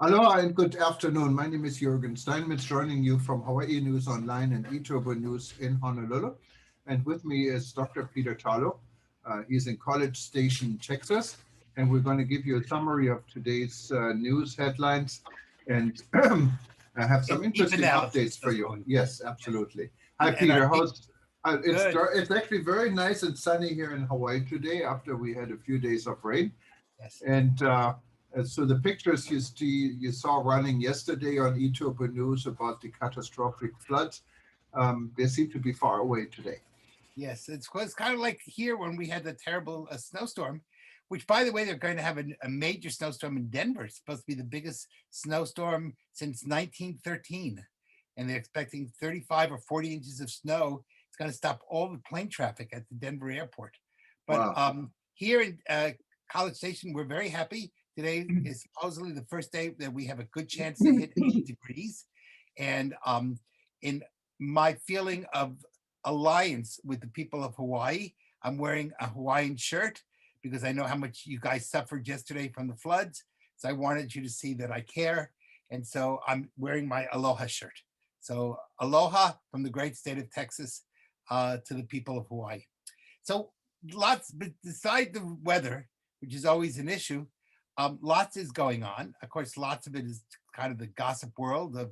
Aloha and good afternoon. My name is Juergen Steinmetz, joining you from Hawaii News Online and eTurboNews in Honolulu. And with me is Dr. Peter Tarlow. He's in College Station, Texas. And we're going to give you a summary of today's news headlines and I have some interesting updates for you. Yes, absolutely. Hi, Peter. It's actually very nice and sunny here in Hawaii today after we had a few days of rain. Yes. And so the pictures you saw running yesterday on eTurboNews about the catastrophic floods, they seem to be far away today. Yes, it's kind of like here when we had the terrible snowstorm, which, by the way, they're going to have a major snowstorm in Denver. It's supposed to be the biggest snowstorm since 1913. And they're expecting 35 or 40 inches of snow. It's going to stop all the plane traffic at the Denver airport. But Wow. Here in College Station, we're very happy. Today is supposedly the first day that we have a good chance to hit 80 degrees. And in my feeling of alliance with the people of Hawaii, I'm wearing a Hawaiian shirt because I know how much you guys suffered yesterday from the floods. So I wanted you to see that I care. And so I'm wearing my Aloha shirt. So aloha from the great state of Texas to the people of Hawaii. So but beside the weather, which is always an issue, lots is going on. Of course, lots of it is kind of the gossip world of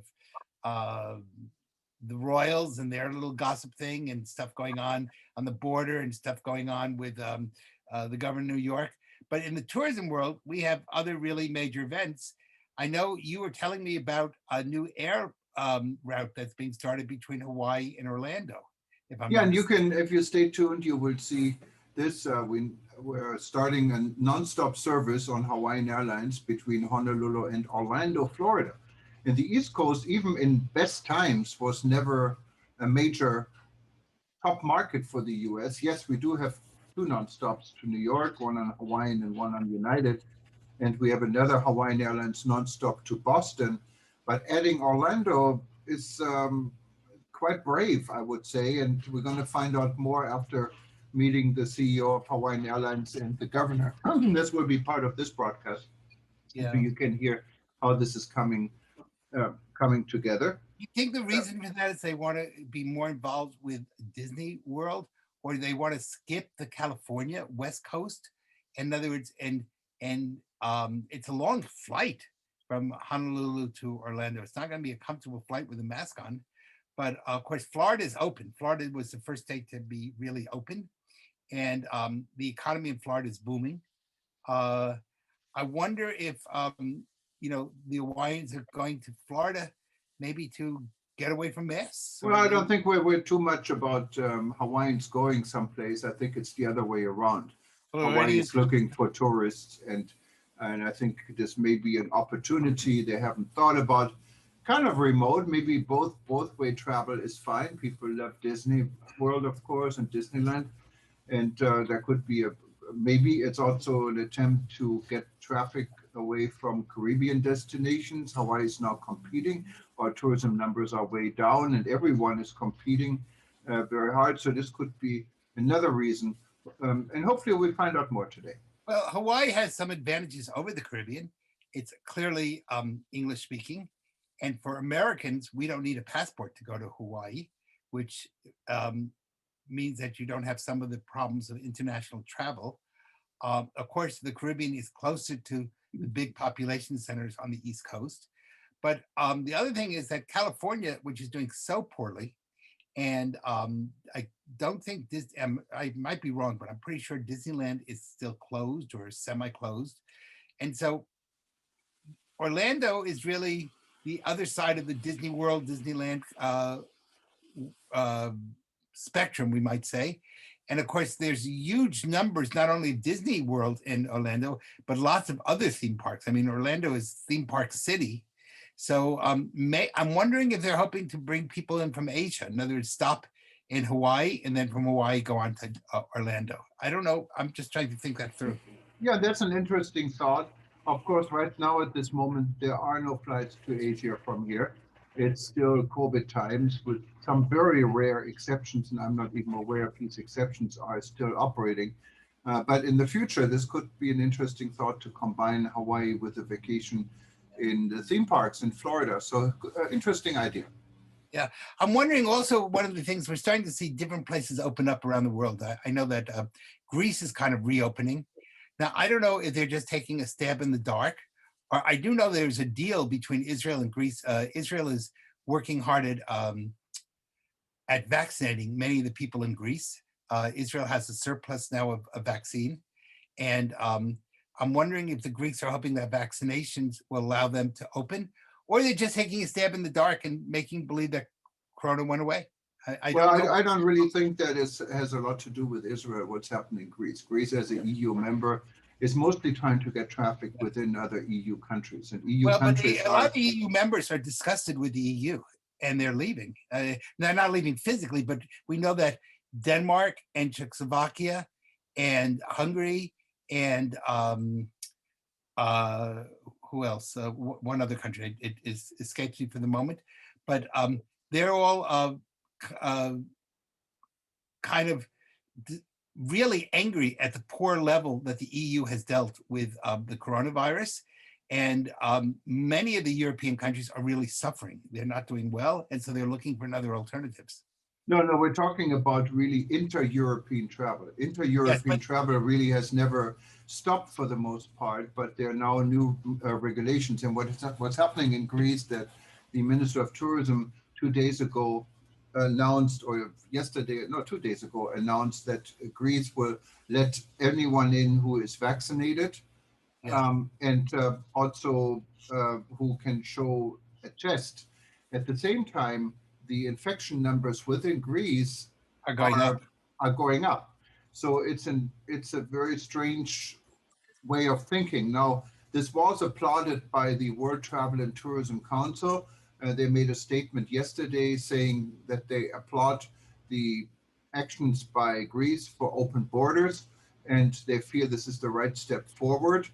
the royals and their little gossip thing and stuff going on the border and stuff going on with the governor of New York. But in the tourism world, we have other really major events. I know you were telling me about a new air route that's being started between Hawaii and Orlando. And you can, if you stay tuned, you will see this. We're starting a nonstop service on Hawaiian Airlines between Honolulu and Orlando, Florida. And the East Coast, even in best times, was never a major top market for the US. Yes, we do have two nonstops to New York, one on Hawaiian and one on United. And we have another Hawaiian Airlines nonstop to Boston. But adding Orlando is quite brave, I would say. And we're going to find out more after meeting the CEO of Hawaiian Airlines and the governor. This will be part of this broadcast. Yeah. So you can hear how this is coming together. You think the reason for that is they want to be more involved with Disney World, or they want to skip the California West Coast? In other words, and it's a long flight from Honolulu to Orlando. It's not going to be a comfortable flight with a mask on. But of course, Florida is open. Florida was the first state to be really open. And the economy in Florida is booming. I wonder if, the Hawaiians are going to Florida maybe to get away from masks. Well, I don't think we're too much about Hawaiians going someplace. I think it's the other way around. Hawaii is looking for tourists, and I think this may be an opportunity they haven't thought about. Kind of remote, maybe both way travel is fine. People love Disney World, of course, and Disneyland. And there could be maybe it's also an attempt to get traffic away from Caribbean destinations. Hawaii is now competing. Our tourism numbers are way down and everyone is competing very hard. So this could be another reason. And hopefully we'll find out more today. Well, Hawaii has some advantages over the Caribbean. It's clearly English speaking. And for Americans, we don't need a passport to go to Hawaii, which means that you don't have some of the problems of international travel. Of course, the Caribbean is closer to the big population centers on the East Coast. But the other thing is that California, which is doing so poorly, and I don't think I might be wrong, but I'm pretty sure Disneyland is still closed or semi-closed. And so Orlando is really the other side of the Disney World, Disneyland spectrum, we might say. And of course, there's huge numbers, not only Disney World in Orlando, but lots of other theme parks. I mean, Orlando is theme park city. So I'm wondering if they're hoping to bring people in from Asia. In other words, stop in Hawaii and then from Hawaii go on to Orlando. I don't know. I'm just trying to think that through. Yeah, that's an interesting thought. Of course, right now at this moment, there are no flights to Asia from here. It's still COVID times with some very rare exceptions, and I'm not even aware if these exceptions are still operating. But in the future, this could be an interesting thought to combine Hawaii with a vacation in the theme parks in Florida. So interesting idea. Yeah, I'm wondering also, one of the things, we're starting to see different places open up around the world. I know that Greece is kind of reopening. Now, I don't know if they're just taking a stab in the dark, or I do know there's a deal between Israel and Greece. Israel is working hard at vaccinating many of the people in Greece. Israel has a surplus now of a vaccine. And I'm wondering if the Greeks are hoping that vaccinations will allow them to open, or they're just taking a stab in the dark and making believe that Corona went away. I don't know. I don't really think that has a lot to do with Israel, what's happening in Greece. Greece, as an EU member, is mostly trying to get traffic within other EU countries. And EU Well, but countries a lot of the EU members are disgusted with the EU and they're leaving. They're not leaving physically, but we know that Denmark and Czechoslovakia and Hungary and who else? One other country, it escapes me for the moment, but they're all kind of really angry at the poor level that the EU has dealt with the coronavirus. And many of the European countries are really suffering. They're not doing well. And so they're looking for other alternatives. No, we're talking about really inter-European travel. Inter-European travel really has never stopped for the most part, but there are now new regulations. And what's happening in Greece, that the Minister of Tourism 2 days ago announced, or yesterday, no, 2 days ago, announced that Greece will let anyone in who is vaccinated, and also who can show a test. At the same time, the infection numbers within Greece are going up. So it's a very strange way of thinking. Now, this was applauded by the World Travel and Tourism Council. They made a statement yesterday saying that they applaud the actions by Greece for open borders, and they feel this is the right step forward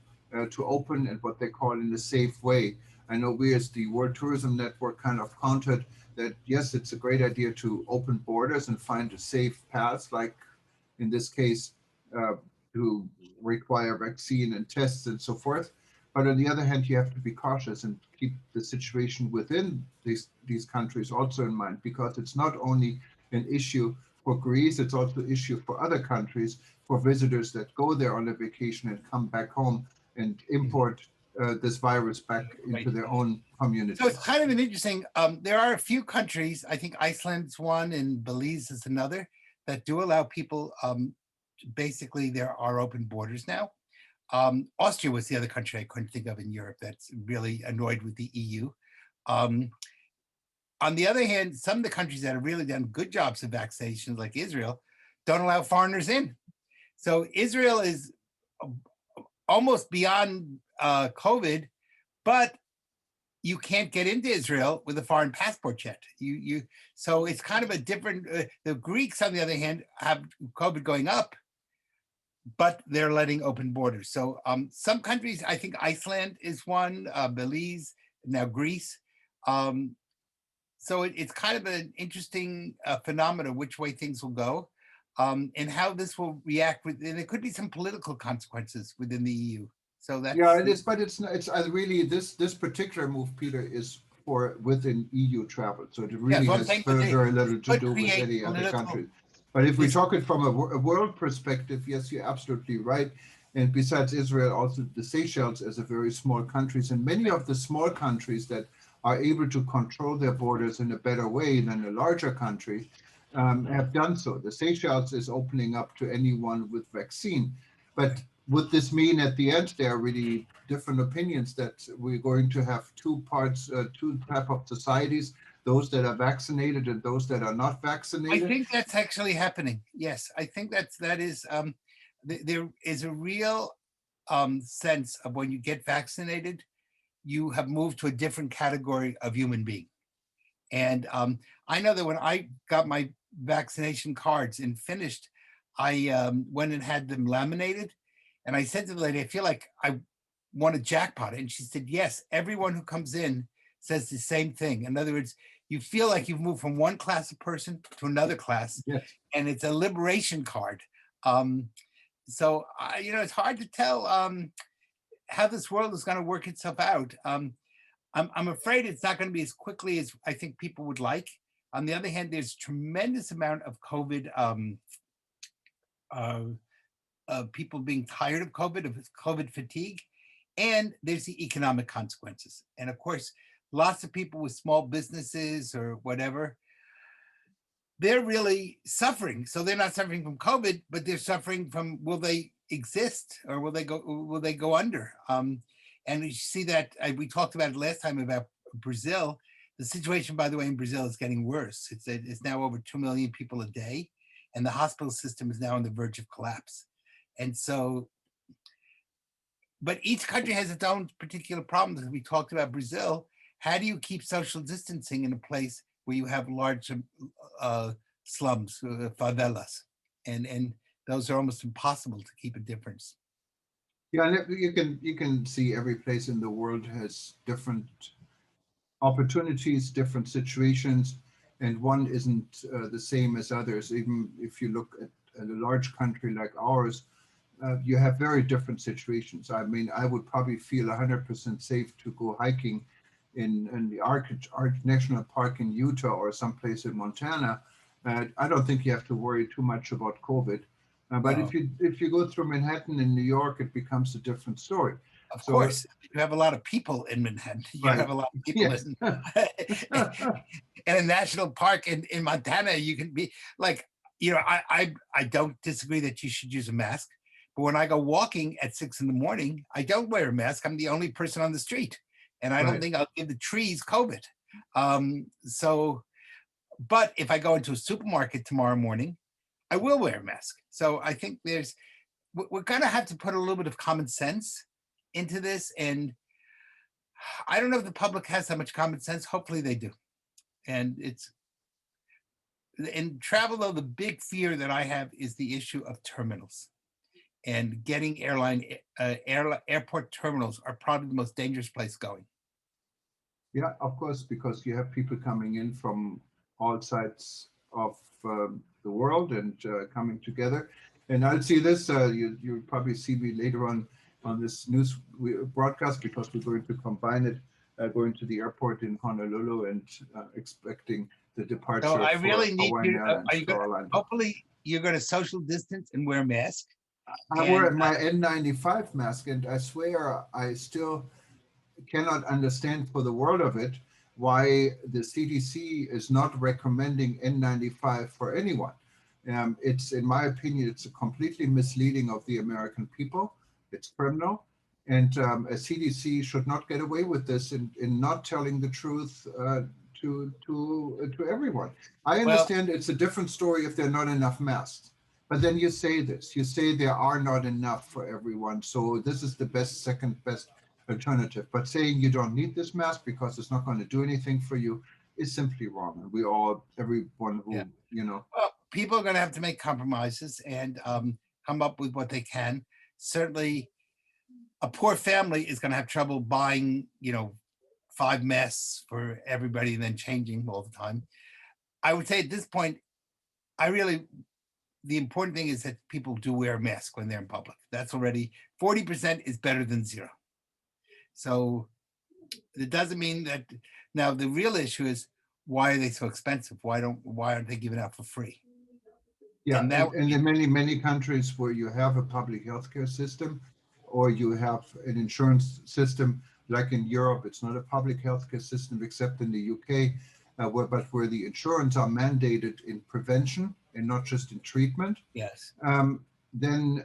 to open and what they call in a safe way. I know we as the World Tourism Network kind of countered that, yes, it's a great idea to open borders and find a safe path, like in this case, to require vaccine and tests and so forth. But on the other hand, you have to be cautious and keep the situation within these countries also in mind, because it's not only an issue for Greece, it's also an issue for other countries, for visitors that go there on a vacation and come back home and import this virus back into their own community. So it's kind of an interesting, there are a few countries, I think Iceland's one and Belize is another, that do allow people, basically there are open borders now. Austria was the other country I couldn't think of in Europe that's really annoyed with the EU. On the other hand, some of the countries that have really done good jobs of vaccinations, like Israel, don't allow foreigners in. So Israel is almost beyond COVID, but you can't get into Israel with a foreign passport yet. So it's kind of a different, the Greeks, on the other hand, have COVID going up, but they're letting open borders. So some countries, I think Iceland is one, Belize, now Greece. So it's kind of an interesting phenomenon, which way things will go, and how this will react with, and there could be some political consequences within the EU. So that's, yeah, it is, but it's really this particular move, Peter, is for within EU travel. So it really has very little to do with any other country. But if we talk it from a world perspective, yes, you're absolutely right. And besides Israel, also the Seychelles is a very small countries, and many of the small countries that are able to control their borders in a better way than a larger country have done so. The Seychelles is opening up to anyone with vaccine. But would this mean at the end there are really different opinions that we're going to have two types of societies, those that are vaccinated and those that are not vaccinated? I think that's actually happening. Yes, I think that is, there is a real sense of when you get vaccinated, you have moved to a different category of human being. And I know that when I got my vaccination cards and finished, I went and had them laminated. And I said to the lady, I feel like I won a jackpot. And she said, yes, everyone who comes in says the same thing. In other words, you feel like you've moved from one class of person to another class. Yes. And it's a liberation card. So, it's hard to tell how this world is going to work itself out. I'm afraid it's not going to be as quickly as I think people would like. On the other hand, there's tremendous amount of COVID, uh, people being tired of COVID fatigue, and there's the economic consequences. And of course, lots of people with small businesses or whatever, they're really suffering. So they're not suffering from COVID, but they're suffering from, will they exist or will they go under? And you see that we talked about it last time about Brazil. The situation, by the way, in Brazil is getting worse. It's now over 2 million people a day, and the hospital system is now on the verge of collapse. And so, but each country has its own particular problems. As we talked about Brazil, how do you keep social distancing in a place where you have large slums, favelas, and those are almost impossible to keep a difference. Yeah, and you can see every place in the world has different opportunities, different situations, and one isn't the same as others. Even if you look at a large country like ours, you have very different situations. I mean, I would probably feel 100% safe to go hiking in the Arch National Park in Utah or someplace in Montana. I don't think you have to worry too much about COVID. But No. if you go through Manhattan in New York, it becomes a different story. Of So, course, you have a lot of people in Manhattan. You right. have a lot of people Yes. in a national park in Montana. You can be like, you know, I don't disagree that you should use a mask, but when I go walking at 6 a.m, I don't wear a mask. I'm the only person on the street, and I don't Right. think I'll give the trees COVID. So, but if I go into a supermarket tomorrow morning, I will wear a mask. So I think we're going to have to put a little bit of common sense into this. And I don't know if the public has that much common sense. Hopefully they do. And it's in travel, though, the big fear that I have is the issue of terminals, and getting airport terminals are probably the most dangerous place going. Yeah, of course, because you have people coming in from all sides of the world and coming together. And I'll see this. You'll probably see me later on this news broadcast, because we're going to combine it, going to the airport in Honolulu and expecting the So departure I for really need Hawaiian you. Airlines Are you to going to, Orlando. hopefully you're going to social distance and wear a mask. I And wear my N95 mask, and I swear I still cannot understand for the world of it why the CDC is not recommending N95 for anyone. It's, in my opinion, it's a completely misleading of the American people. It's criminal. And a CDC should not get away with this in not telling the truth to everyone. I well, understand it's a different story if there are not enough masks. But then you say this, you say there are not enough for everyone. So this is the best, second best alternative. But saying you don't need this mask because it's not going to do anything for you is simply wrong. And we all, everyone who, yeah. you know, Well, people are going to have to make compromises and come up with what they can. Certainly, a poor family is going to have trouble buying, 5 masks for everybody and then changing all the time. I would say at this point, the important thing is that people do wear a mask when they're in public. That's already 40% is better than 0. So it doesn't mean that. Now the real issue is, why are they so expensive? Why aren't they given out for free? yeah, And that and in many countries where you have a public healthcare system, or you have an insurance system, like in Europe, it's not a public healthcare system except in the UK, where the insurance are mandated in prevention and not just in treatment. yes. Then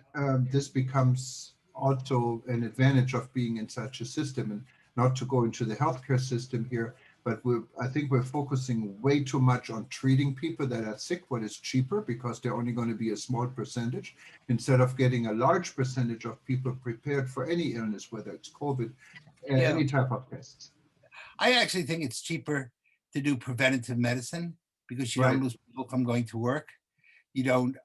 this becomes also an advantage of being in such a system. And not to go into the healthcare system here, but I think we're focusing way too much on treating people that are sick, what is cheaper, because they're only going to be a small percentage, instead of getting a large percentage of people prepared for any illness, whether it's COVID, Yeah. any type of tests. I actually think it's cheaper to do preventative medicine, because you Right. don't lose people from going to work. You don't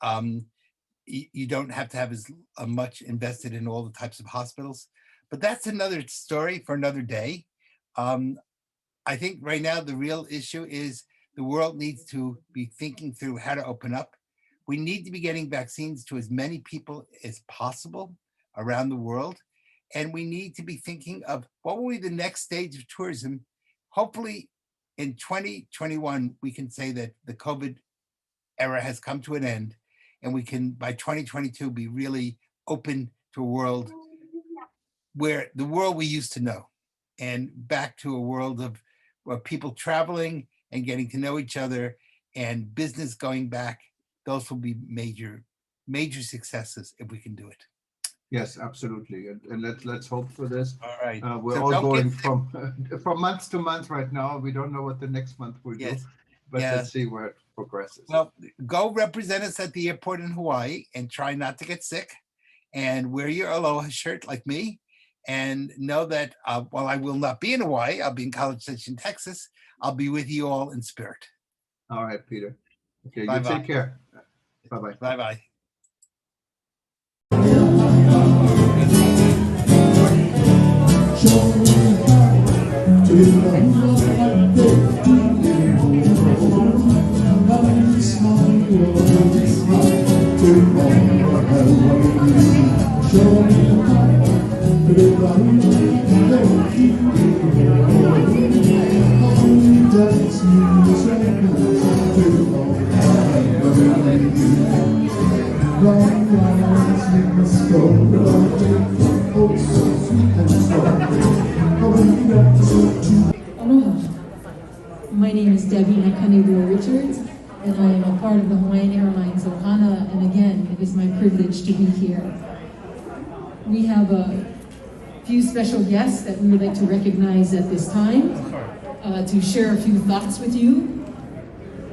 have to have as much invested in all the types of hospitals. But that's another story for another day. I think right now the real issue is the world needs to be thinking through how to open up. We need to be getting vaccines to as many people as possible around the world. And we need to be thinking of what will be the next stage of tourism. Hopefully in 2021, we can say that the COVID era has come to an end, and we can, by 2022, be really open to a world where the world we used to know, and back to a world of where people traveling and getting to know each other and business going back. Those will be major successes if we can do it. Yes, absolutely. And let's hope for this. All right. We're So all don't going get from month to month right now. We don't know what the next month will do, but let's see where it progresses. Well, go represent us at the airport in Hawaii and try not to get sick, and wear your Aloha shirt like me, and know that while I will not be in Hawaii, I'll be in College Station, Texas. I'll be with you all in spirit. All right, Peter. Okay, Bye-bye. you take care. Bye-bye. Bye-bye. Aloha. My name is Richards, and I am a part of the Hawaiian Airlines Ohana, and again, it is my privilege to be here. We have a few special guests that we would like to recognize at this time to share a few thoughts with you.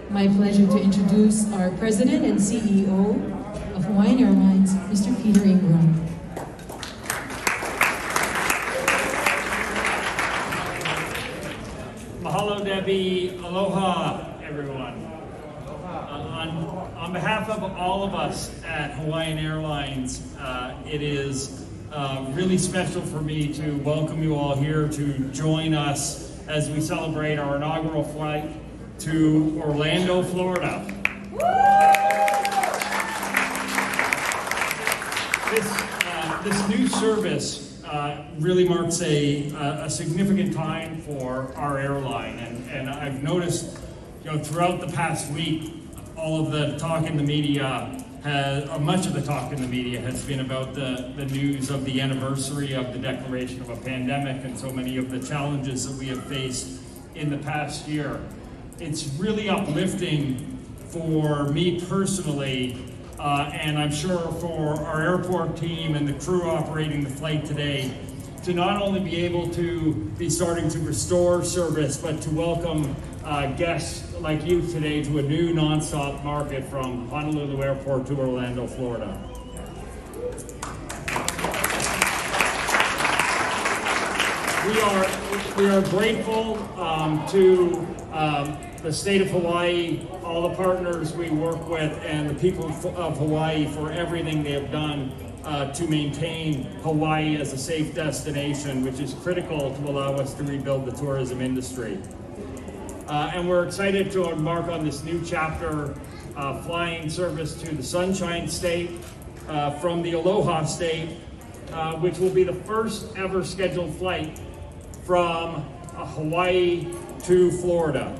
My pleasure to introduce our President and CEO of Hawaiian Airlines, Mr. Peter Ingram. Mahalo, Debbie. Aloha, everyone. On behalf of all of us at Hawaiian Airlines, it is really special for me to welcome you all here to join us as we celebrate our inaugural flight to Orlando, Florida. This new service really marks a significant time for our airline, and I've noticed, throughout the past week, all of the talk in the media much of the talk in the media has been about the news of the anniversary of the declaration of a pandemic and so many of the challenges that we have faced in the past year. It's really uplifting for me personally, and I'm sure for our airport team and the crew operating the flight today, to not only be able to be starting to restore service, but to welcome guests like you today to a new nonstop market from Honolulu Airport to Orlando, Florida. We are grateful to the state of Hawaii, all the partners we work with, and the people of Hawaii for everything they have done to maintain Hawaii as a safe destination, which is critical to allow us to rebuild the tourism industry. And we're excited to embark on this new chapter, flying service to the Sunshine State from the Aloha State, which will be the first ever scheduled flight from Hawaii to Florida.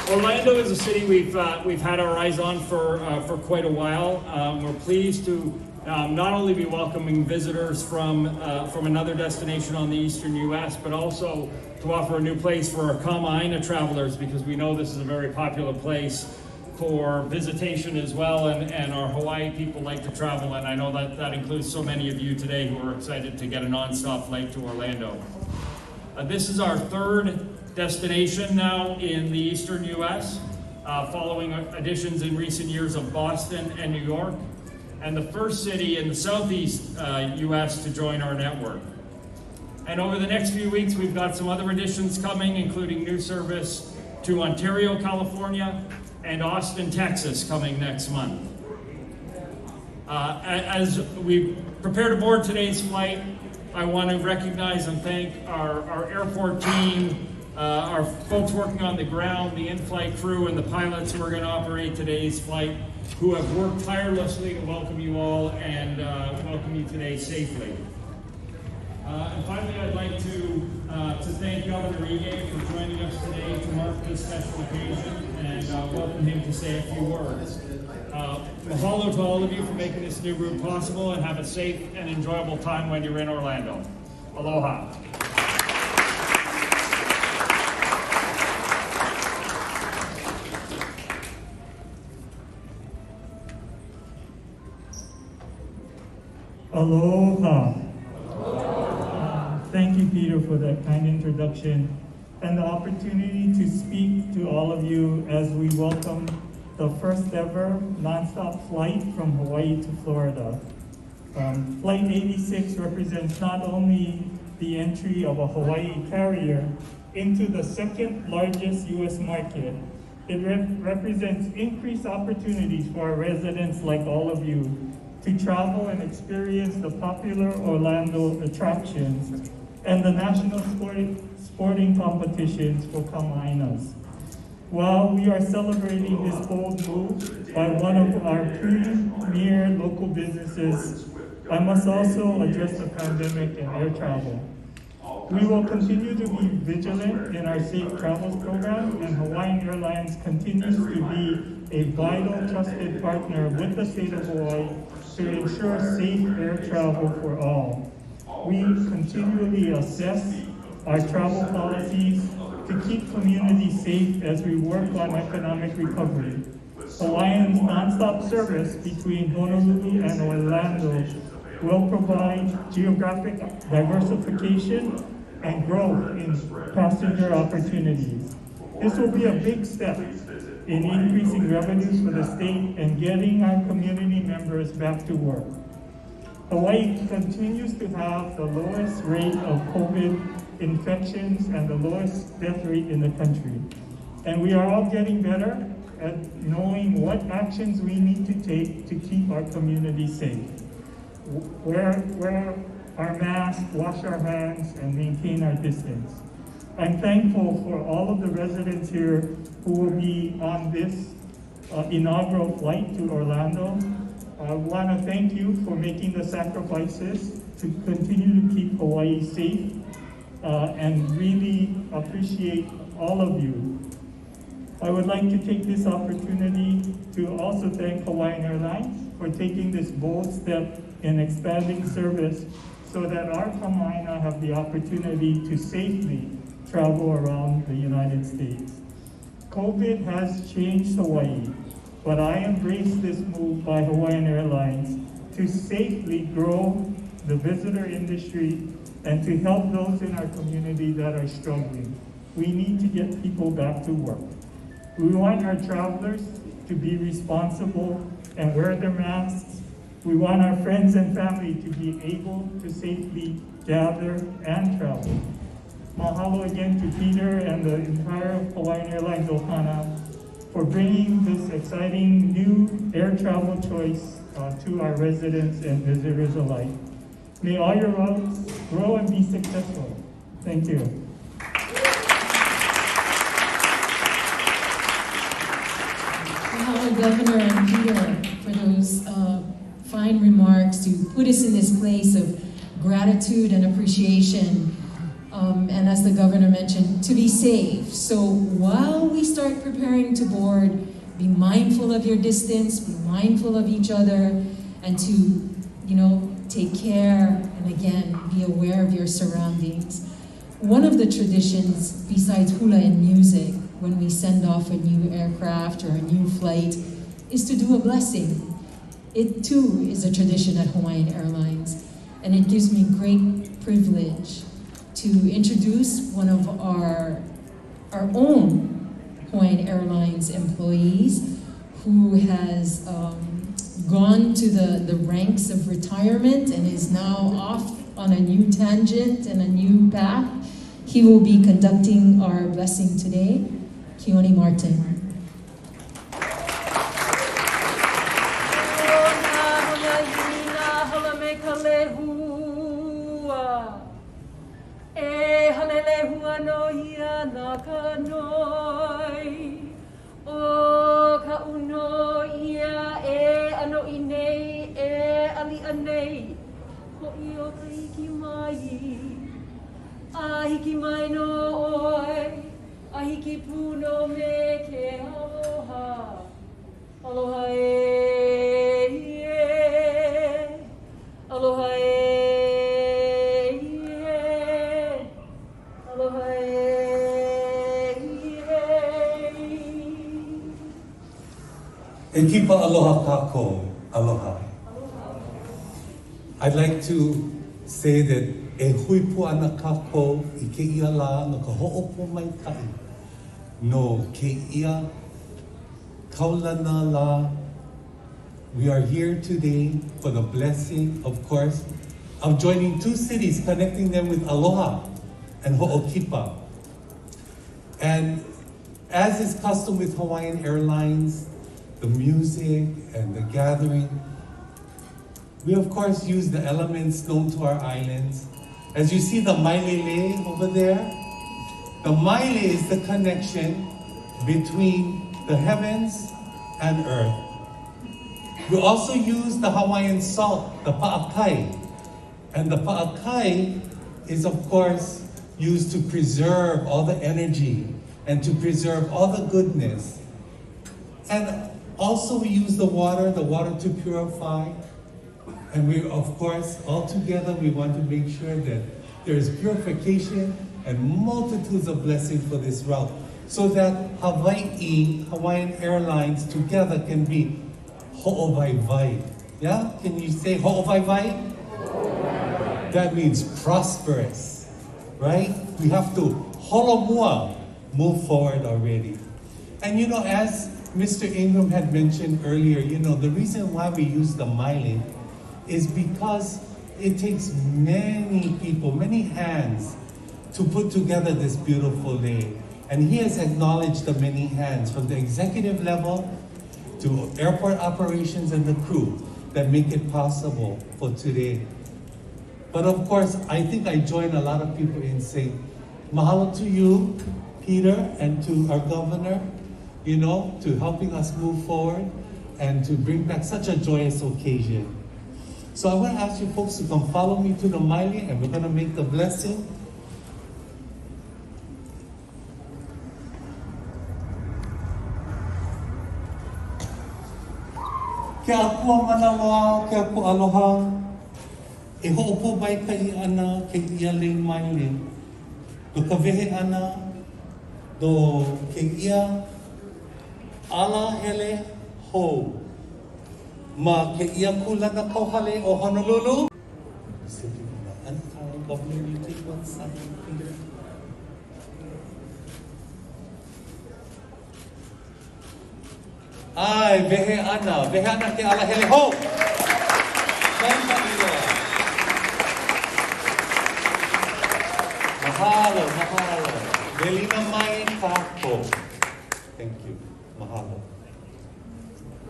Orlando is a city we've had our eyes on for quite a while. We're pleased to not only be welcoming visitors from another destination on the eastern U.S., but also to offer a new place for our Kama'aina travelers, because we know this is a very popular place for visitation as well, and our Hawaii people like to travel, and I know that includes so many of you today who are excited to get a nonstop flight to Orlando. This is our third destination now in the eastern U.S., following additions in recent years of Boston and New York, and the first city in the southeast U.S. to join our network. And over the next few weeks, we've got some other additions coming, including new service to Ontario, California, and Austin, Texas, coming next month. As we prepare to board today's flight, I want to recognize and thank our airport team, our folks working on the ground, the in-flight crew, and the pilots who are going to operate today's flight, who have worked tirelessly to welcome you all and welcome you today safely. And finally, I'd like to thank Governor Ige for joining us today to mark this special occasion and welcome him to say a few words. Mahalo to all of you for making this new route possible, and have a safe and enjoyable time when you're in Orlando. Aloha. Aloha. Thank you, Peter, for that kind introduction and the opportunity to speak to all of you as we welcome the first ever nonstop flight from Hawaii to Florida. Flight 86 represents not only the entry of a Hawaii carrier into the second largest U.S. market, it represents increased opportunities for our residents like all of you to travel and experience the popular Orlando attractions and the national sporting competitions for Kamainas. While we are celebrating this bold move by one of our premier local businesses, I must also address the pandemic and air travel. We will continue to be vigilant in our Safe Travels program, and Hawaiian Airlines continues to be a vital, trusted partner with the state of Hawaii to ensure safe air travel for all. We continually assess our travel policies to keep communities safe as we work on economic recovery. Hawaiian's nonstop service between Honolulu and Orlando will provide geographic diversification and growth in passenger opportunities. This will be a big step in increasing revenues for the state and getting our community members back to work. Hawaii continues to have the lowest rate of COVID infections and the lowest death rate in the country. And we are all getting better at knowing what actions we need to take to keep our community safe. Wear our masks, wash our hands, and maintain our distance. I'm thankful for all of the residents here who will be on this inaugural flight to Orlando. I want to thank you for making the sacrifices to continue to keep Hawaii safe and really appreciate all of you. I would like to take this opportunity to also thank Hawaiian Airlines for taking this bold step in expanding service so that our Kamaina have the opportunity to safely travel around the United States. COVID has changed Hawaii, but I embrace this move by Hawaiian Airlines to safely grow the visitor industry and to help those in our community that are struggling. We need to get people back to work. We want our travelers to be responsible and wear their masks. We want our friends and family to be able to safely gather and travel. Mahalo again to Peter and the entire Hawaiian Airlines Ohana for bringing this exciting new air travel choice to our residents and visitors alike. May all your routes grow and be successful. Thank you. Mahalo, Governor and Peter, for those fine remarks to put us in this place of gratitude and appreciation. And as the governor mentioned, to be safe. So while we start preparing to board, be mindful of your distance, be mindful of each other, and to, take care, and again, be aware of your surroundings. One of the traditions, besides hula and music, when we send off a new aircraft or a new flight, is to do a blessing. It too is a tradition at Hawaiian Airlines, and it gives me great privilege to introduce one of our own Hawaiian Airlines employees who has gone to the ranks of retirement and is now off on a new tangent and a new path. He will be conducting our blessing today. Keone Martin. E halele hua no ia na ka noi. O ka uno ia e ano I nei e ali anei. Ho I o ka hiki mai. A hiki mai no oi. A hiki puno me ke aloha. Aloha e. Aloha e. Aloha e. E kipa aloha kako, aloha. I'd like to say that e huipu ana kako I ke ia la no ka ho'opo mai kai. No ke ia kaulana la. We are here today for the blessing, of course, of joining two cities, connecting them with aloha and ho'okipa. And as is custom with Hawaiian Airlines, the music and the gathering, we of course use the elements known to our islands. As you see the mailele over there, the maile is the connection between the heavens and earth. We also use the Hawaiian salt, the pa'akai. And the pa'akai is of course used to preserve all the energy and to preserve all the goodness. And also we use the water to purify. And we, of course, all together we want to make sure that there is purification and multitudes of blessings for this route, so that Hawaiian Airlines together can be ho'ovaivai. Yeah? Can you say ho'ovaivai? That means prosperous, right? We have to holomua, move forward already. And you know, as Mr. Ingram had mentioned earlier, you know, the reason why we use the maile is because it takes many people, many hands to put together this beautiful day. And he has acknowledged the many hands from the executive level to airport operations and the crew that make it possible for today. But of course, I think I join a lot of people in saying, mahalo to you, Peter, and to our governor, you know, to helping us move forward and to bring back such a joyous occasion. So I want to ask you folks to come follow me to the maile, and we're going to make the blessing. Ke akua manawa, ke aku aloha, e ho'opo mai kai ana ke ia le maile. Do ka vehe ana, do ke ia ala hele ho. Ma ke ia kulana kauhale o Honolulu. Governor, you take one side, Peter. Ai, vehe ana ke ala hele ho. Mahalo, mahalo. Belina mai kako. Thank you. Mahalo.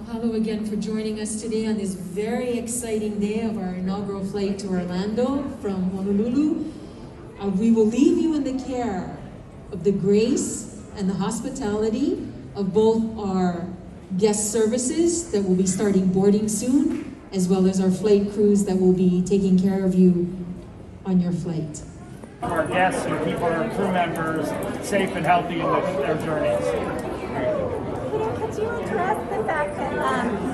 Mahalo again for joining us today on this very exciting day of our inaugural flight to Orlando from Honolulu. We will leave you in the care of the grace and the hospitality of both our guest services that will be starting boarding soon, as well as our flight crews that will be taking care of you on your flight. Our guests and keep our crew members safe and healthy in their journeys. Could you address the fact that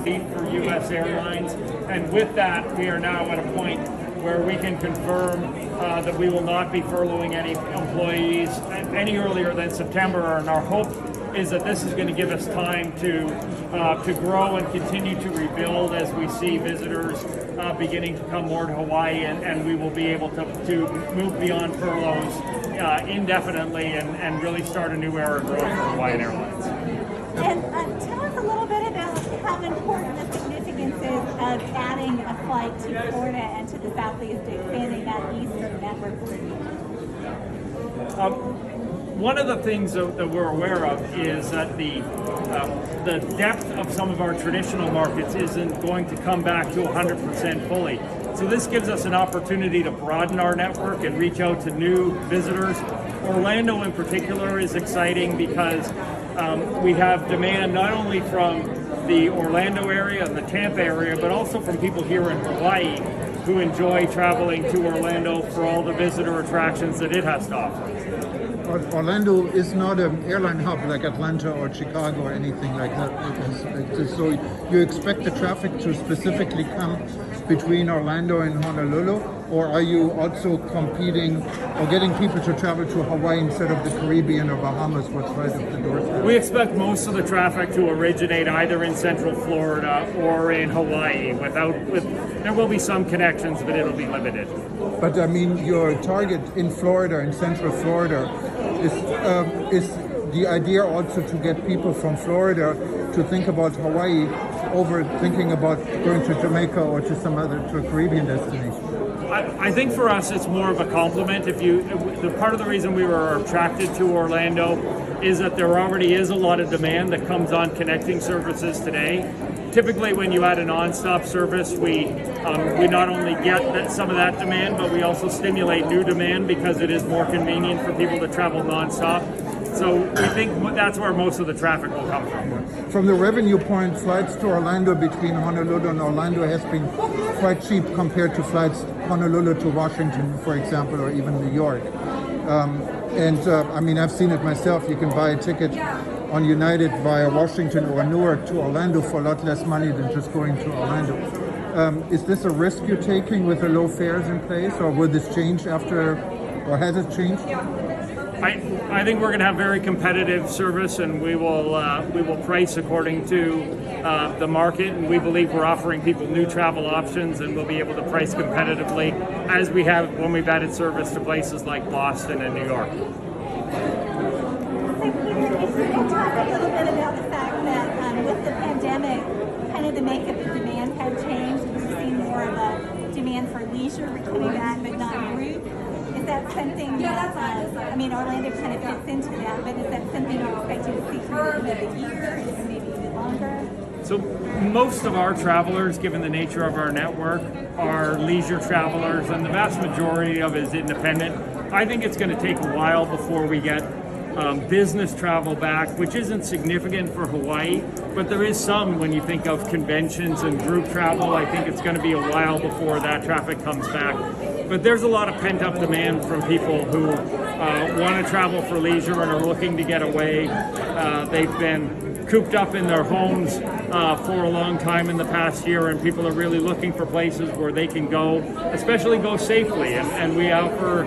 For U.S. Airlines, and with that, we are now at a point where we can confirm that we will not be furloughing any employees any earlier than September, and our hope is that this is going to give us time to grow and continue to rebuild as we see visitors beginning to come more to Hawaii, and we will be able to move beyond furloughs indefinitely and really start a new era of growth for Hawaiian Airlines. And tell us a little bit about how important the significance is of adding a flight to Florida and to the Southeast, expanding that eastern network. One of the things that we're aware of is that the depth of some of our traditional markets isn't going to come back to 100% fully. So this gives us an opportunity to broaden our network and reach out to new visitors. Orlando in particular is exciting because we have demand not only from the Orlando area and the Tampa area, but also from people here in Hawaii who enjoy traveling to Orlando for all the visitor attractions that it has to offer. Orlando is not an airline hub like Atlanta or Chicago or anything like that. So you expect the traffic to specifically come between Orlando and Honolulu, or are you also competing or getting people to travel to Hawaii instead of the Caribbean or Bahamas, what's right up the doorstep? We expect most of the traffic to originate either in Central Florida or in Hawaii. There will be some connections, but it'll be limited. But I mean, your target in Florida, in Central Florida, is the idea also to get people from Florida to think about Hawaii over thinking about going to Jamaica or to a Caribbean destination? I think for us it's more of a compliment. The part of the reason we were attracted to Orlando is that there already is a lot of demand that comes on connecting services today. Typically when you add a nonstop service, we not only get some of that demand, but we also stimulate new demand because it is more convenient for people to travel nonstop. So we think that's where most of the traffic will come from. From the revenue point, flights to Orlando between Honolulu and Orlando has been quite cheap compared to flights Honolulu to Washington, for example, or even New York. I mean, I've seen it myself. You can buy a ticket on United via Washington or Newark to Orlando for a lot less money than just going to Orlando. Is this a risk you're taking with the low fares in place, or will this change after, or has it changed? I think we're going to have very competitive service, and we will price according to the market, and we believe we're offering people new travel options, and we'll be able to price competitively as we have when we've added service to places like Boston and New York. So Peter, if you could talk a little bit about the fact that with the pandemic, kind of the makeup of demand had changed, and we've seen more of a demand for leisure coming back, but not group. Is that something that, I mean, Orlando kind of fits into that, but is that something you're expecting to see for another year, or maybe even longer? So most of our travelers, given the nature of our network, are leisure travelers, and the vast majority of it is independent. I think it's going to take a while before we get business travel back, which isn't significant for Hawaii, but there is some when you think of conventions and group travel. I think it's going to be a while before that traffic comes back. But there's a lot of pent-up demand from people who want to travel for leisure and are looking to get away. They've been cooped up in their homes for a long time in the past year, and people are really looking for places where they can go, especially go safely. And we offer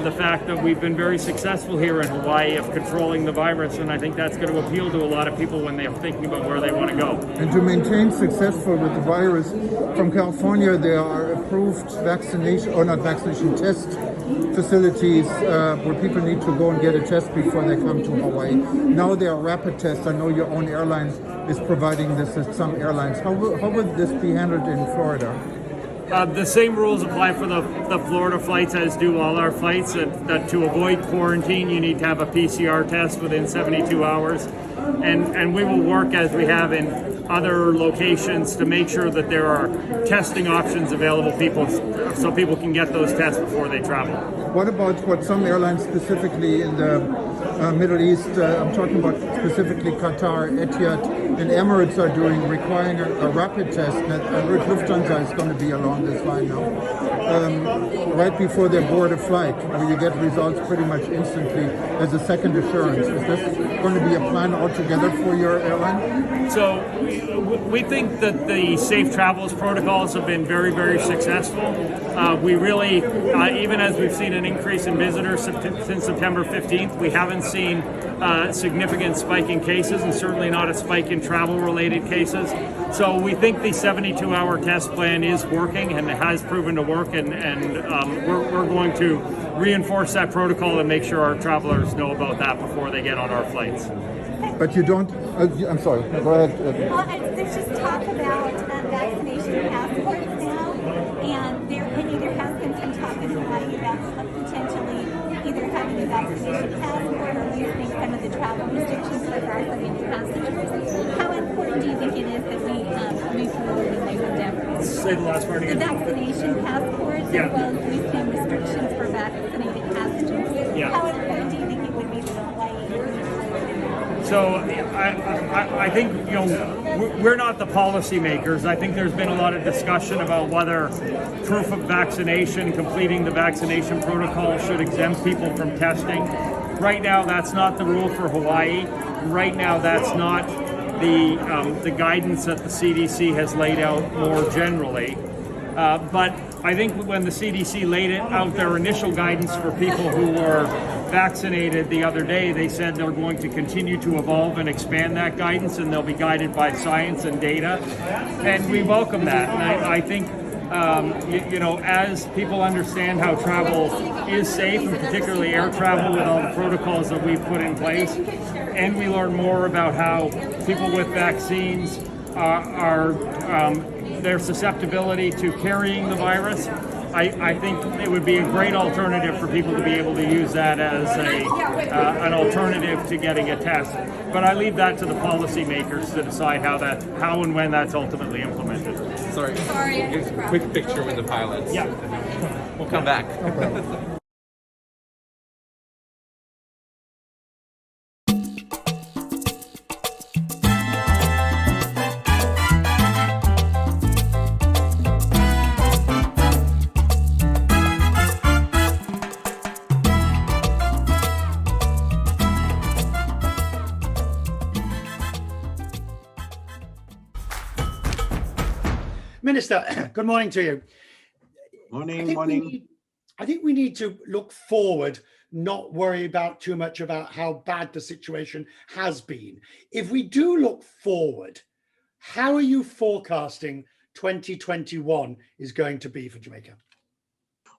the fact that we've been very successful here in Hawaii of controlling the virus, and I think that's going to appeal to a lot of people when they're thinking about where they want to go. And to maintain successful with the virus, from California there are approved test facilities where people need to go and get a test before they come to Hawaii. Now there are rapid tests. I know your own airline is providing this at some airlines. How would this be handled in Florida? The same rules apply for the Florida flights as do all our flights, that to avoid quarantine you need to have a PCR test within 72 hours. And we will work as we have in other locations to make sure that there are testing options available so people can get those tests before they travel. What about what some airlines specifically in the Middle East, I'm talking about specifically Qatar, Etihad, and Emirates are doing, requiring a rapid test. I heard Lufthansa is going to be along this line now. Right before they board a flight, where you get results pretty much instantly as a second assurance. Is this going to be a plan altogether for your airline? So we think that the safe travels protocols have been very, very successful. We really, even as we've seen an increase in visitors since September 15th, we haven't seen a significant spike in cases, and certainly not a spike in travel-related cases. So we think the 72-hour test plan is working, and it has proven to work, and we're going to reinforce that protocol and make sure our travelers know about that before they get on our flights. But you don't, I'm sorry, go ahead. Well, there's just talk about vaccination passports now, and there has been some talk in Hawaii about potentially either having a vaccination passport or loosening some of the travel restrictions for vaccinated passengers. How important do you think it is that we move forward in these endeavors? say the last part The again. vaccination passports, Yeah. as well as loosening restrictions for vaccinated passengers. Yeah. How important do you think it would be for Hawaii? So I think, we're not the policymakers. I think there's been a lot of discussion about whether proof of vaccination, completing the vaccination protocol should exempt people from testing. Right now, that's not the rule for Hawaii. Right now, that's not the guidance that the CDC has laid out more generally. But I think when the CDC laid out their initial guidance for people who were vaccinated the other day, they said they're going to continue to evolve and expand that guidance, and they'll be guided by science and data. And we welcome that. And I think, as people understand how travel is safe, and particularly air travel with all the protocols that we've put in place, and we learn more about how people with vaccines their susceptibility to carrying the virus, I think it would be a great alternative for people to be able to use that as an alternative to getting a test. But I leave that to the policymakers to decide how and when that's ultimately implemented. Sorry, quick picture with the pilots. Yeah. We'll come back. Minister, good morning to you. Morning. I think we need to look forward, not worry about too much about how bad the situation has been. If we do look forward, how are you forecasting 2021 is going to be for Jamaica?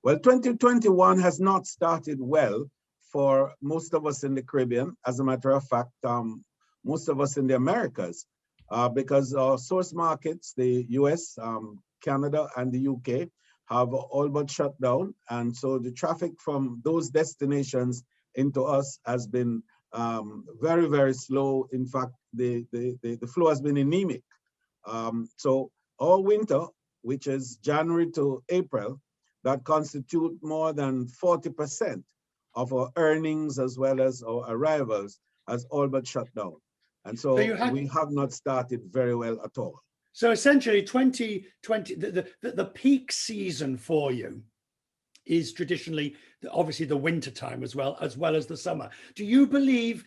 Well, 2021 has not started well for most of us in the Caribbean. As a matter of fact, most of us in the Americas, because our source markets, the US, Canada, and the UK, have all but shut down. And so the traffic from those destinations into us has been very, very slow. In fact, the flow has been anemic. So our winter, which is January to April, that constitute more than 40% of our earnings as well as our arrivals, has all but shut down. And so we have not started very well at all. So essentially 2020, the peak season for you is traditionally, obviously the winter time as well as the summer. Do you believe,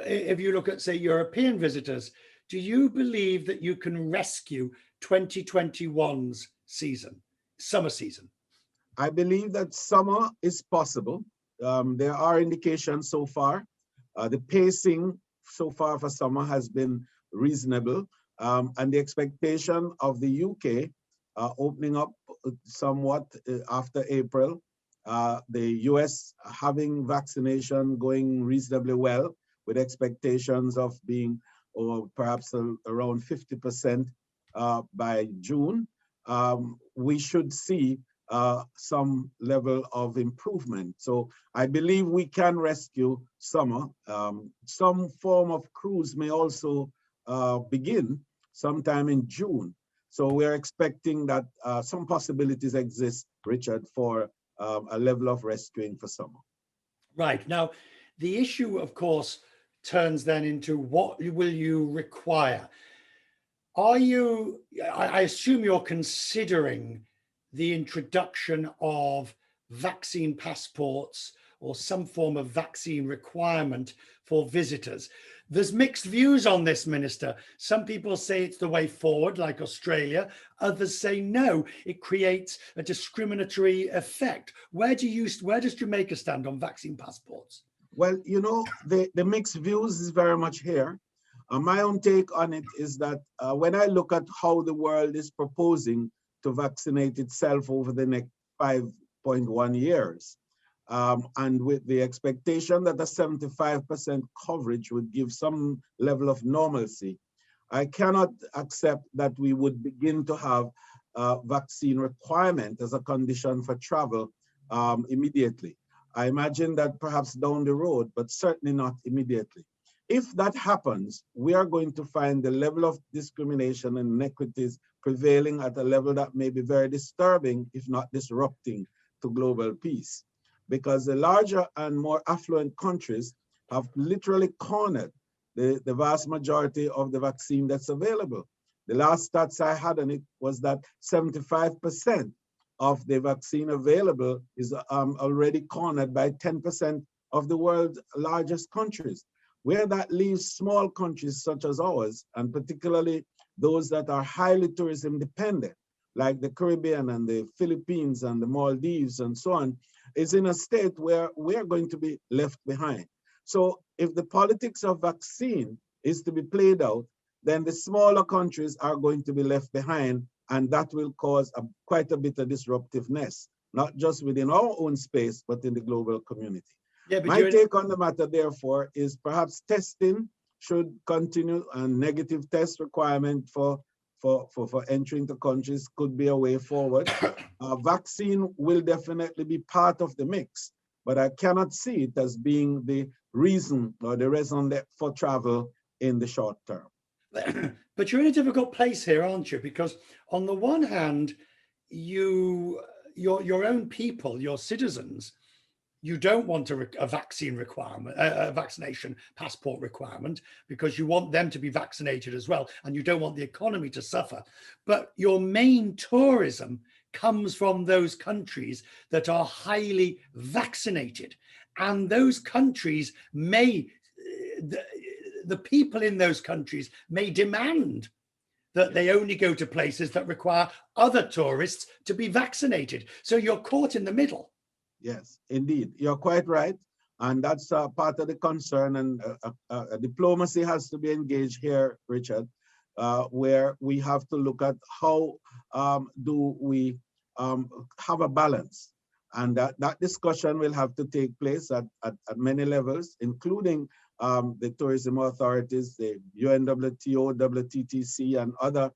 if you look at, say, European visitors, do you believe that you can rescue 2021's season, summer season? I believe that summer is possible. There are indications so far. The pacing so far for summer has been reasonable. And the expectation of the UK opening up somewhat after April, the US having vaccination going reasonably well, with expectations of being perhaps around 50% by June, we should see some level of improvement. So I believe we can rescue summer. Some form of cruise may also begin sometime in June. So we're expecting that some possibilities exist, Richard, for a level of rescuing for summer. Right. Now, the issue, of course, turns then into what will you require? Are you, I assume you're considering the introduction of vaccine passports or some form of vaccine requirement for visitors. There's mixed views on this, Minister. Some people say it's the way forward, like Australia. Others say no, it creates a discriminatory effect. Where does Jamaica stand on vaccine passports? Well, you know, the mixed views is very much here. My own take on it is that when I look at how the world is proposing to vaccinate itself over the next 5.1 years, and with the expectation that a 75% coverage would give some level of normalcy, I cannot accept that we would begin to have a vaccine requirement as a condition for travel immediately. I imagine that perhaps down the road, but certainly not immediately. If that happens, we are going to find the level of discrimination and inequities prevailing at a level that may be very disturbing, if not disrupting, to global peace. Because the larger and more affluent countries have literally cornered the vast majority of the vaccine that's available. The last stats I had on it was that 75% of the vaccine available is already cornered by 10% of the world's largest countries, where that leaves small countries such as ours, and particularly those that are highly tourism dependent, like the Caribbean and the Philippines and the Maldives and so on, is in a state where we're going to be left behind. So if the politics of vaccine is to be played out, then the smaller countries are going to be left behind, and that will cause quite a bit of disruptiveness, not just within our own space, but in the global community. Yeah, my take on the matter, therefore, is perhaps testing should continue, and negative test requirement for entering the countries could be a way forward. Vaccine will definitely be part of the mix, but I cannot see it as being the reason or the raison for travel in the short term. But you're in a difficult place here, aren't you? Because on the one hand, your own people, your citizens, you don't want a vaccine requirement, a vaccination passport requirement, because you want them to be vaccinated as well, and you don't want the economy to suffer. But your main tourism comes from those countries that are highly vaccinated, and those countries may, the people in those countries may demand that they only go to places that require other tourists to be vaccinated. So you're caught in the middle. Yes, indeed. You're quite right. And that's part of the concern. And diplomacy has to be engaged here, Richard, where we have to look at how do we have a balance. And that discussion will have to take place at many levels, including the tourism authorities, the UNWTO, WTTC, and other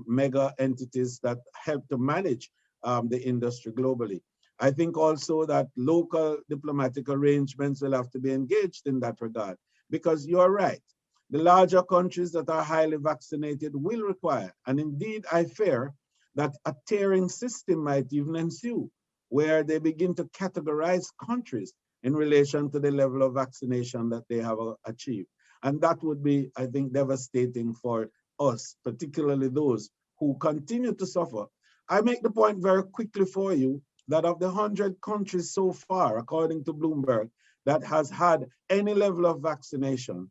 mega entities that help to manage the industry globally. I think also that local diplomatic arrangements will have to be engaged in that regard, because you're right. The larger countries that are highly vaccinated will require, and indeed I fear that a tiering system might even ensue, where they begin to categorize countries in relation to the level of vaccination that they have achieved. And that would be, I think, devastating for us, particularly those who continue to suffer. I make the point very quickly for you that of the 100 countries so far, according to Bloomberg, that has had any level of vaccination,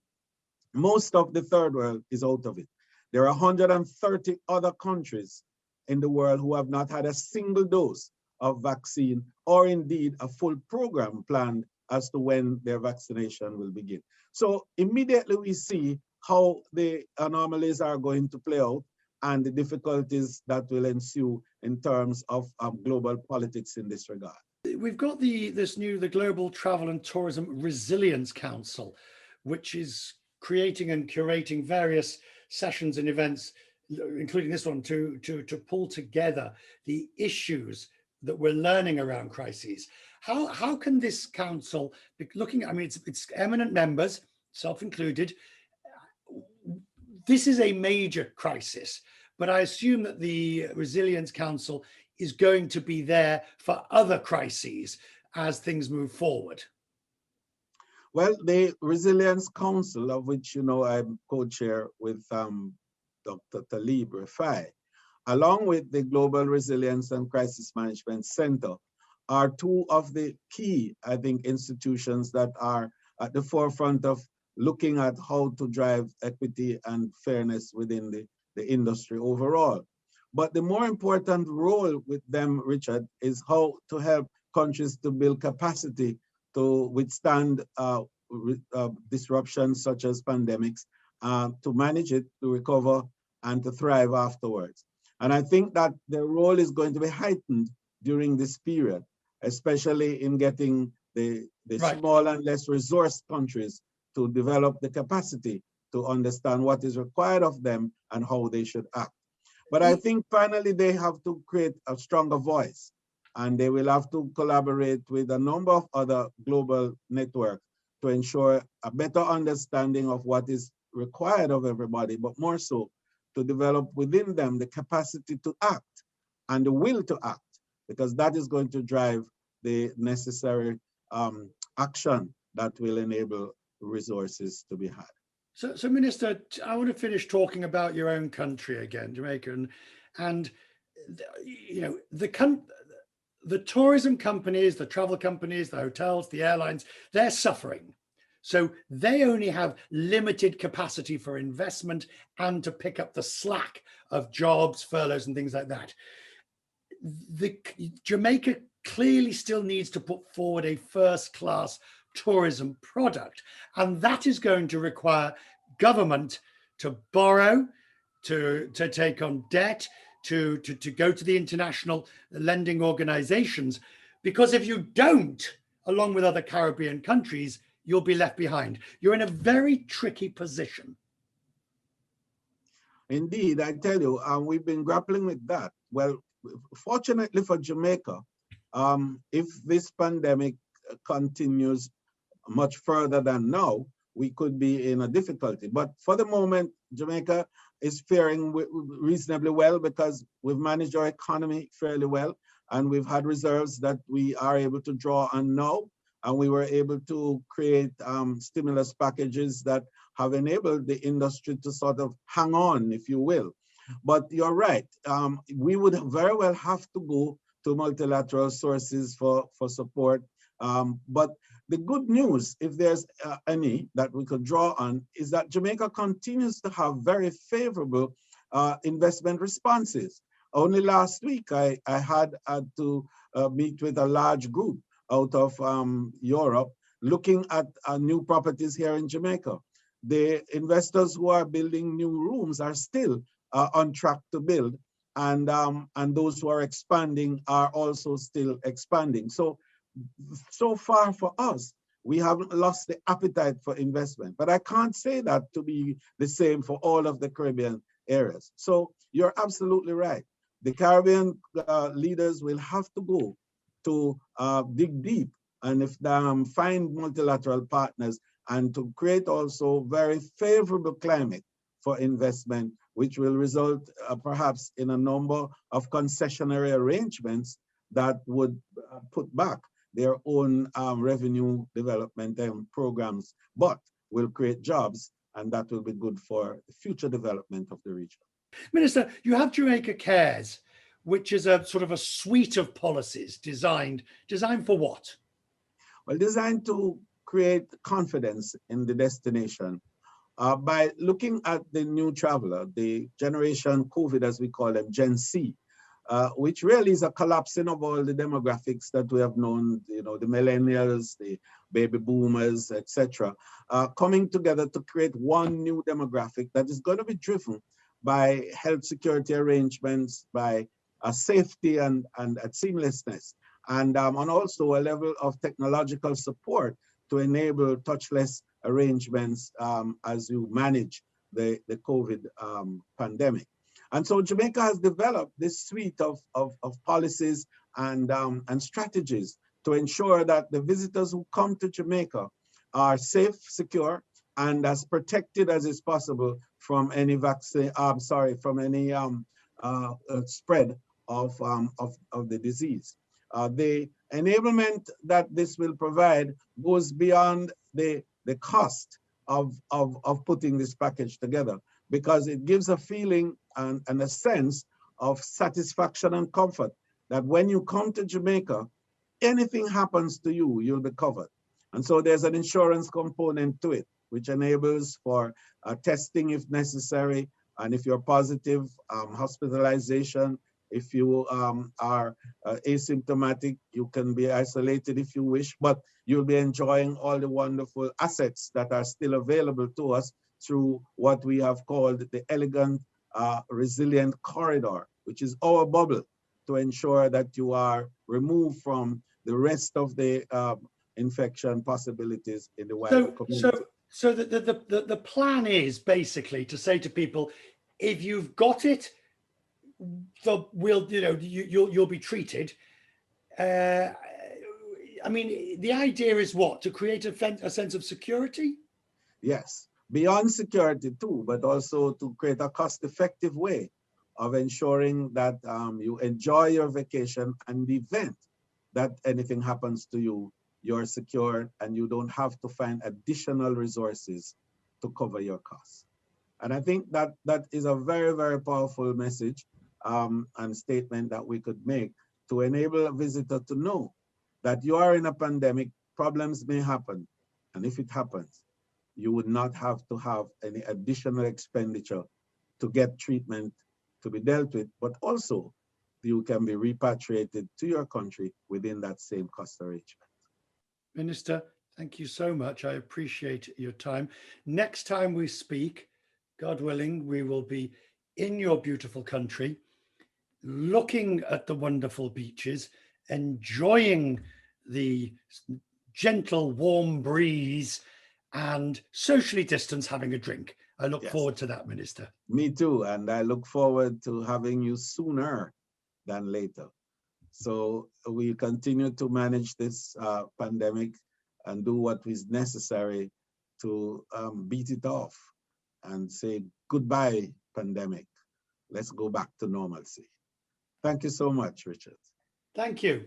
most of the third world is out of it. There are 130 other countries in the world who have not had a single dose of vaccine, or indeed a full program planned as to when their vaccination will begin. So immediately we see how the anomalies are going to play out and the difficulties that will ensue in terms of global politics in this regard. We've got the Global Travel and Tourism Resilience Council, which is creating and curating various sessions and events, including this one, to pull together the issues that we're learning around crises. How can this council be looking at, I mean, it's eminent members, self-included. This is a major crisis, but I assume that the Resilience Council is going to be there for other crises as things move forward. Well, the Resilience Council, of which, you know, I'm co-chair with Dr. Talib Rifai, along with the Global Resilience and Crisis Management Center, are two of the key, I think, institutions that are at the forefront of looking at how to drive equity and fairness within the industry overall. But the more important role with them, Richard, is how to help countries to build capacity to withstand disruptions such as pandemics, to manage it, to recover, and to thrive afterwards. And I think that their role is going to be heightened during this period, especially in getting the small and less resourced countries to develop the capacity to understand what is required of them and how they should act. But I think finally they have to create a stronger voice, and they will have to collaborate with a number of other global networks to ensure a better understanding of what is required of everybody, but more so to develop within them the capacity to act and the will to act, because that is going to drive the necessary action that will enable resources to be had. So Minister, I want to finish talking about your own country again, Jamaica, and you know, the tourism companies, the travel companies, the hotels, the airlines, they're suffering. So they only have limited capacity for investment and to pick up the slack of jobs, furloughs, and things like that. Jamaica clearly still needs to put forward a first-class tourism product, and that is going to require government to borrow, to take on debt, to go to the international lending organizations, because if you don't, along with other Caribbean countries, you'll be left behind. You're in a very tricky position. Indeed, I tell you, we've been grappling with that. Well, fortunately for Jamaica, if this pandemic continues much further than now, we could be in a difficulty. But for the moment, Jamaica is faring reasonably well because we've managed our economy fairly well, and we've had reserves that we are able to draw on now, and we were able to create stimulus packages that have enabled the industry to sort of hang on, if you will. But you're right, we would very well have to go to multilateral sources for support. But the good news, if there's any that we could draw on, is that Jamaica continues to have very favorable investment responses. Only last week, I had to meet with a large group out of Europe looking at new properties here in Jamaica. The investors who are building new rooms are still on track to build, and those who are expanding are also still expanding. So far for us, we haven't lost the appetite for investment, but I can't say that to be the same for all of the Caribbean areas. So you're absolutely right. The Caribbean leaders will have to go to dig deep and find multilateral partners and to create also very favorable climate for investment, which will result perhaps in a number of concessionary arrangements that would put back their own revenue development programs, but will create jobs, and that will be good for the future development of the region. Minister, you have Jamaica Cares, which is a sort of a suite of policies designed for what? Well, designed to create confidence in the destination by looking at the new traveler, the generation COVID, as we call them, Gen C, which really is a collapsing of all the demographics that we have known, you know, the millennials, the baby boomers, etc., coming together to create one new demographic that is going to be driven by health security arrangements, by safety and seamlessness, and also a level of technological support to enable touchless arrangements as you manage the COVID pandemic. And so Jamaica has developed this suite of policies and strategies to ensure that the visitors who come to Jamaica are safe, secure, and as protected as is possible from any vaccine. From any spread of the disease. The enablement that this will provide goes beyond the cost of putting this package together, because it gives a feeling and a sense of satisfaction and comfort that when you come to Jamaica, anything happens to you, you'll be covered. And so there's an insurance component to it, which enables for testing if necessary, and if you're positive, hospitalization. If you are asymptomatic, you can be isolated if you wish, but you'll be enjoying all the wonderful assets that are still available to us through what we have called the elegant, resilient corridor, which is our bubble to ensure that you are removed from the rest of the infection possibilities in the wider community. So the plan is basically to say to people, if you've got it, you'll be treated, I mean, the idea is what? To create a sense of security? Yes, beyond security too, but also to create a cost-effective way of ensuring that you enjoy your vacation, and the event that anything happens to you, you're secure and you don't have to find additional resources to cover your costs. And I think that that is a very, very powerful message and statement that we could make to enable a visitor to know that you are in a pandemic, problems may happen. And if it happens, you would not have to have any additional expenditure to get treatment to be dealt with, but also you can be repatriated to your country within that same cost arrangement. Minister, thank you so much. I appreciate your time. Next time we speak, God willing, we will be in your beautiful country, looking at the wonderful beaches, enjoying the gentle, warm breeze, and socially distanced having a drink. I look forward to that, Minister. Me too, and I look forward to having you sooner than later. So we continue to manage this pandemic and do what is necessary to beat it off and say goodbye, pandemic. Let's go back to normalcy. Thank you so much, Richard. Thank you.